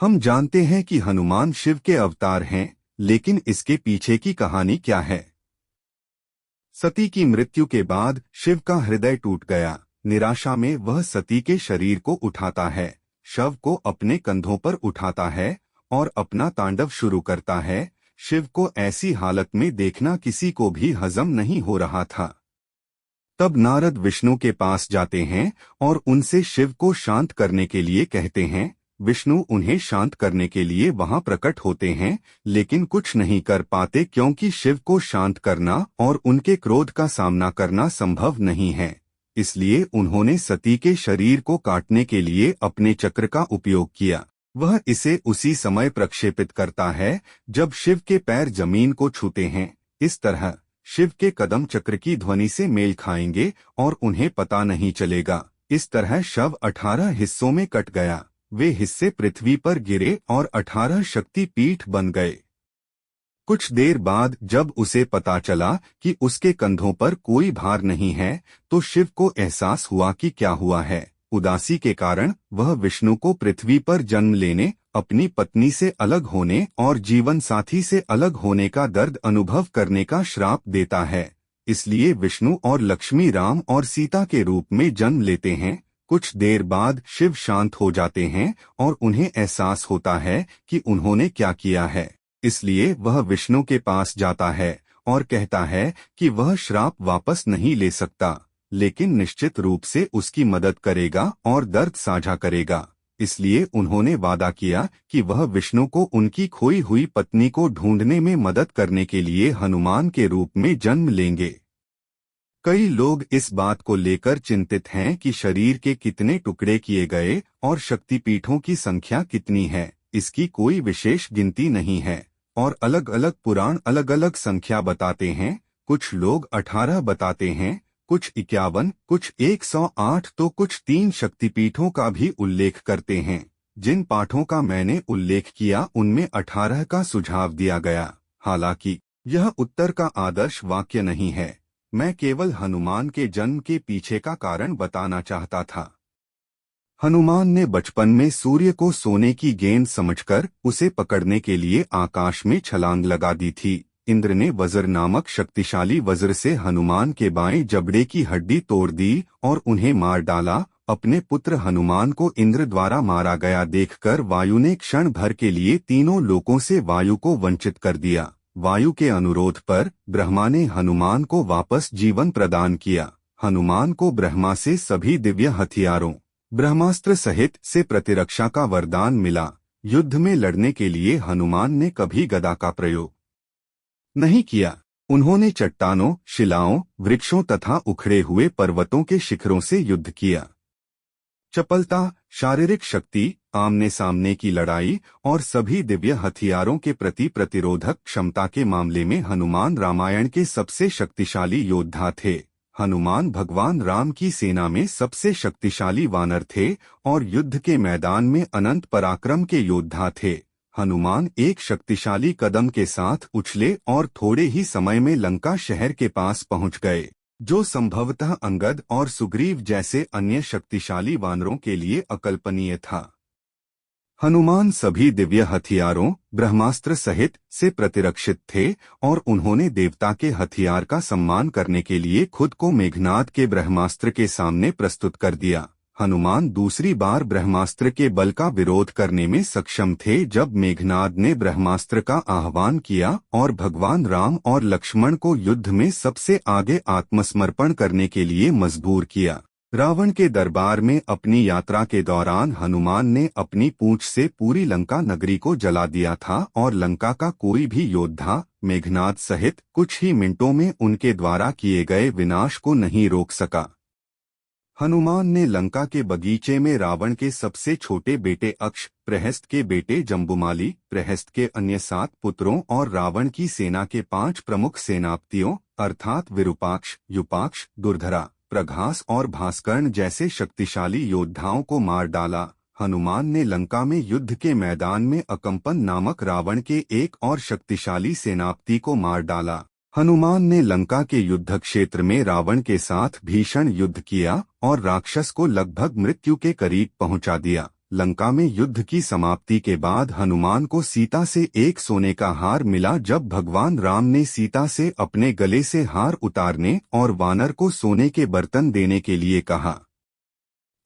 हम जानते हैं कि हनुमान शिव के अवतार हैं, लेकिन इसके पीछे की कहानी क्या है? सती की मृत्यु के बाद शिव का हृदय टूट गया। निराशा में वह सती के शरीर को उठाता है, शव को अपने कंधों पर उठाता है और अपना तांडव शुरू करता है। शिव को ऐसी हालत में देखना किसी को भी हजम नहीं हो रहा था। तब नारद विष्णु के पास जाते हैं और उनसे शिव को शांत करने के लिए कहते हैं। विष्णु उन्हें शांत करने के लिए वहां प्रकट होते हैं, लेकिन कुछ नहीं कर पाते क्योंकि शिव को शांत करना और उनके क्रोध का सामना करना संभव नहीं है। इसलिए उन्होंने सती के शरीर को काटने के लिए अपने चक्र का उपयोग किया। वह इसे उसी समय प्रक्षेपित करता है जब शिव के पैर जमीन को छूते हैं। इस तरह शिव के कदम चक्र की ध्वनि से मेल खाएंगे और उन्हें पता नहीं चलेगा। इस तरह शव 18 हिस्सों में कट गया। वे हिस्से पृथ्वी पर गिरे और 18 शक्ति पीठ बन गए। कुछ देर बाद जब उसे पता चला कि उसके कंधों पर कोई भार नहीं है, तो शिव को एहसास हुआ कि क्या हुआ है। उदासी के कारण वह विष्णु को पृथ्वी पर जन्म लेने, अपनी पत्नी से अलग होने और जीवन साथी से अलग होने का दर्द अनुभव करने का श्राप देता है। इसलिए विष्णु और लक्ष्मी राम और सीता के रूप में जन्म लेते हैं। कुछ देर बाद शिव शांत हो जाते हैं और उन्हें एहसास होता है कि उन्होंने क्या किया है। इसलिए वह विष्णु के पास जाता है और कहता है कि वह श्राप वापस नहीं ले सकता, लेकिन निश्चित रूप से उसकी मदद करेगा और दर्द साझा करेगा। इसलिए उन्होंने वादा किया कि वह विष्णु को उनकी खोई हुई पत्नी को ढूंढने में मदद करने के लिए हनुमान के रूप में जन्म लेंगे। कई लोग इस बात को लेकर चिंतित हैं कि शरीर के कितने टुकड़े किए गए और शक्तिपीठों की संख्या कितनी है। इसकी कोई विशेष गिनती नहीं है और अलग अलग पुराण अलग अलग संख्या बताते हैं। कुछ लोग 18 बताते हैं, कुछ 51, कुछ 108 तो कुछ 3 शक्तिपीठों का भी उल्लेख करते हैं। जिन पाठों का मैंने उल्लेख किया उनमें 18 का सुझाव दिया गया। हालांकि यह उत्तर का आदर्श वाक्य नहीं है। मैं केवल हनुमान के जन्म के पीछे का कारण बताना चाहता था। हनुमान ने बचपन में सूर्य को सोने की गेंद समझकर उसे पकड़ने के लिए आकाश में छलांग लगा दी थी। इंद्र ने वज्र नामक शक्तिशाली वज्र से हनुमान के बाएं जबड़े की हड्डी तोड़ दी और उन्हें मार डाला। अपने पुत्र हनुमान को इंद्र द्वारा मारा गया देखकर वायु ने क्षण भर के लिए तीनों लोकों से वायु को वंचित कर दिया। वायु के अनुरोध पर ब्रह्मा ने हनुमान को वापस जीवन प्रदान किया। हनुमान को ब्रह्मा से सभी दिव्य हथियारों, ब्रह्मास्त्र सहित से प्रतिरक्षा का वरदान मिला। युद्ध में लड़ने के लिए हनुमान ने कभी गदा का प्रयोग नहीं किया। उन्होंने चट्टानों, शिलाओं, वृक्षों तथा उखड़े हुए पर्वतों के शिखरों से युद्ध किया। चपलता, शारीरिक शक्ति, आमने सामने की लड़ाई और सभी दिव्य हथियारों के प्रति प्रतिरोधक क्षमता के मामले में हनुमान रामायण के सबसे शक्तिशाली योद्धा थे। हनुमान भगवान राम की सेना में सबसे शक्तिशाली वानर थे और युद्ध के मैदान में अनंत पराक्रम के योद्धा थे। हनुमान एक शक्तिशाली कदम के साथ उछले और थोड़े ही समय में लंका शहर के पास पहुंच गए, जो संभवतः अंगद और सुग्रीव जैसे अन्य शक्तिशाली वानरों के लिए अकल्पनीय था। हनुमान सभी दिव्य हथियारों, ब्रह्मास्त्र सहित से प्रतिरक्षित थे और उन्होंने देवता के हथियार का सम्मान करने के लिए खुद को मेघनाद के ब्रह्मास्त्र के सामने प्रस्तुत कर दिया। हनुमान दूसरी बार ब्रह्मास्त्र के बल का विरोध करने में सक्षम थे जब मेघनाद ने ब्रह्मास्त्र का आह्वान किया और भगवान राम और लक्ष्मण को युद्ध में सबसे आगे आत्मसमर्पण करने के लिए मजबूर किया। रावण के दरबार में अपनी यात्रा के दौरान हनुमान ने अपनी पूंछ से पूरी लंका नगरी को जला दिया था और लंका का कोई भी योद्धा मेघनाद सहित कुछ ही मिनटों में उनके द्वारा किए गए विनाश को नहीं रोक सका। हनुमान ने लंका के बगीचे में रावण के सबसे छोटे बेटे अक्ष, प्रहस्त के बेटे जम्बुमाली, प्रहस्त के अन्य 7 पुत्रों और रावण की सेना के 5 प्रमुख सेनापतियों अर्थात विरूपाक्ष, युपाक्ष, दुर्धरा, प्रघास और भास्कर्ण जैसे शक्तिशाली योद्धाओं को मार डाला। हनुमान ने लंका में युद्ध के मैदान में अकंपन नामक रावण के एक और शक्तिशाली सेनापति को मार डाला। हनुमान ने लंका के युद्ध क्षेत्र में रावण के साथ भीषण युद्ध किया और राक्षस को लगभग मृत्यु के करीब पहुंचा दिया, लंका में युद्ध की समाप्ति के बाद हनुमान को सीता से एक सोने का हार मिला। जब भगवान राम ने सीता से अपने गले से हार उतारने और वानर को सोने के बर्तन देने के लिए कहा।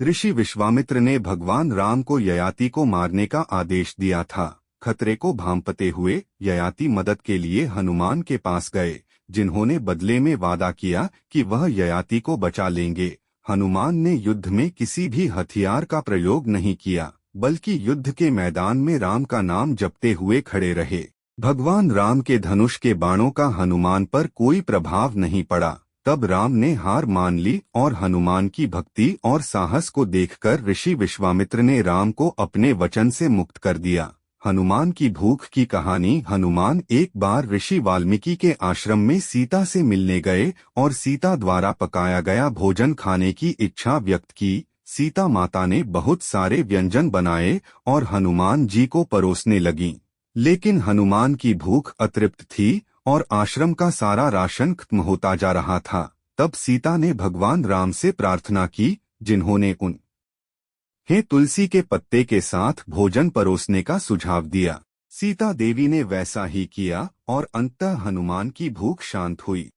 ऋषि विश्वामित्र ने भगवान राम को ययाति को मारने का आदेश दिया था। खतरे को भांपते हुए ययाति मदद के लिए हनुमान के पास गए, जिन्होंने बदले में वादा किया कि वह ययाति को बचा लेंगे। हनुमान ने युद्ध में किसी भी हथियार का प्रयोग नहीं किया, बल्कि युद्ध के मैदान में राम का नाम जपते हुए खड़े रहे। भगवान राम के धनुष के बाणों का हनुमान पर कोई प्रभाव नहीं पड़ा। तब राम ने हार मान ली और हनुमान की भक्ति और साहस को देखकर ऋषि विश्वामित्र ने राम को अपने वचन से मुक्त कर दिया। हनुमान की भूख की कहानी। हनुमान एक बार ऋषि वाल्मीकि के आश्रम में सीता से मिलने गए और सीता द्वारा पकाया गया भोजन खाने की इच्छा व्यक्त की। सीता माता ने बहुत सारे व्यंजन बनाए और हनुमान जी को परोसने लगीं। लेकिन हनुमान की भूख अतृप्त थी और आश्रम का सारा राशन खत्म होता जा रहा था। तब सीता ने भगवान राम से प्रार्थना की, जिन्होंने उन्हें तुलसी के पत्ते के साथ भोजन परोसने का सुझाव दिया। सीता देवी ने वैसा ही किया और अंततः हनुमान की भूख शांत हुई।